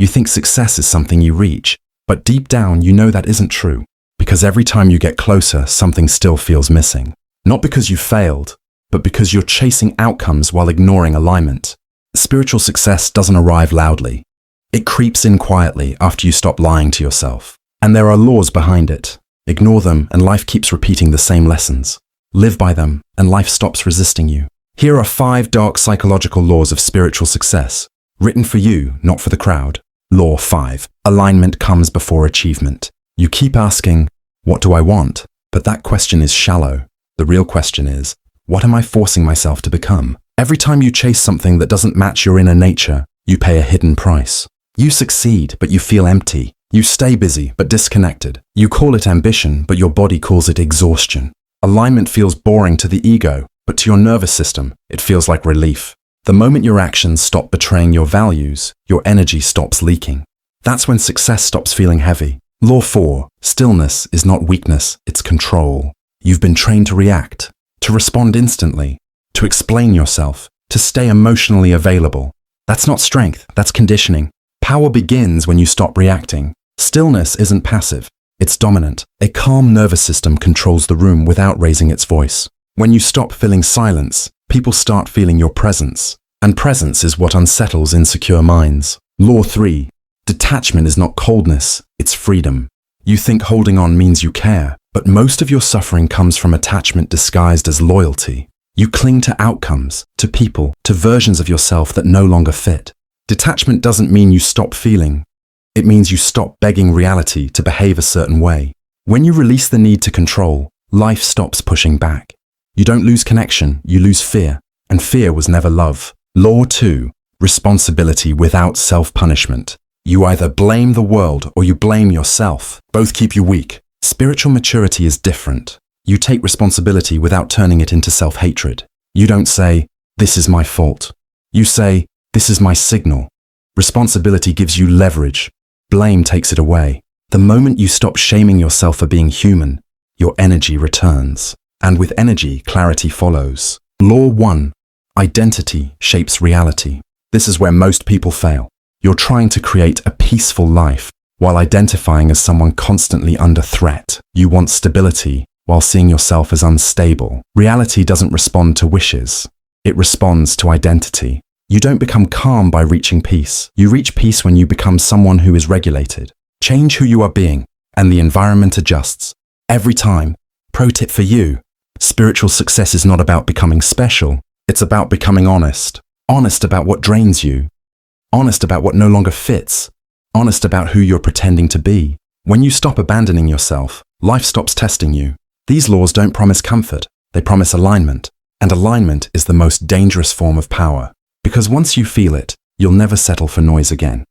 You think success is something you reach, but deep down you know that isn't true. Because every time you get closer, something still feels missing. Not because you failed, but because you're chasing outcomes while ignoring alignment. Spiritual success doesn't arrive loudly. It creeps in quietly after you stop lying to yourself. And there are laws behind it. Ignore them and life keeps repeating the same lessons. Live by them and life stops resisting you. Here are 5 dark psychological laws of spiritual success, written for you, not for the crowd. Law 5. Alignment comes before achievement. You keep asking, what do I want? But that question is shallow. The real question is, what am I forcing myself to become? Every time you chase something that doesn't match your inner nature, you pay a hidden price. You succeed, but you feel empty. You stay busy, but disconnected. You call it ambition, but your body calls it exhaustion. Alignment feels boring to the ego, but to your nervous system, it feels like relief. The moment your actions stop betraying your values, your energy stops leaking. That's when success stops feeling heavy. Law 4. Stillness is not weakness, it's control. You've been trained to react, to respond instantly, to explain yourself, to stay emotionally available. That's not strength, that's conditioning. Power begins when you stop reacting. Stillness isn't passive, it's dominant. A calm nervous system controls the room without raising its voice. When you stop feeling silence, people start feeling your presence. And presence is what unsettles insecure minds. Law 3. Detachment is not coldness, it's freedom. You think holding on means you care, but most of your suffering comes from attachment disguised as loyalty. You cling to outcomes, to people, to versions of yourself that no longer fit. Detachment doesn't mean you stop feeling. It means you stop begging reality to behave a certain way. When you release the need to control, life stops pushing back. You don't lose connection, you lose fear, and fear was never love. Law 2. Responsibility without self-punishment. You either blame the world or you blame yourself. Both keep you weak. Spiritual maturity is different. You take responsibility without turning it into self-hatred. You don't say, this is my fault. You say, this is my signal. Responsibility gives you leverage. Blame takes it away. The moment you stop shaming yourself for being human, your energy returns. And with energy, clarity follows. Law 1. Identity shapes reality. This is where most people fail. You're trying to create a peaceful life while identifying as someone constantly under threat. You want stability while seeing yourself as unstable. Reality doesn't respond to wishes. It responds to identity. You don't become calm by reaching peace. You reach peace when you become someone who is regulated. Change who you are being, and the environment adjusts. Every time. Pro tip for you. Spiritual success is not about becoming special. It's about becoming honest. Honest about what drains you. Honest about what no longer fits. Honest about who you're pretending to be. When you stop abandoning yourself, life stops testing you. These laws don't promise comfort. They promise alignment. And alignment is the most dangerous form of power. Because once you feel it, you'll never settle for noise again.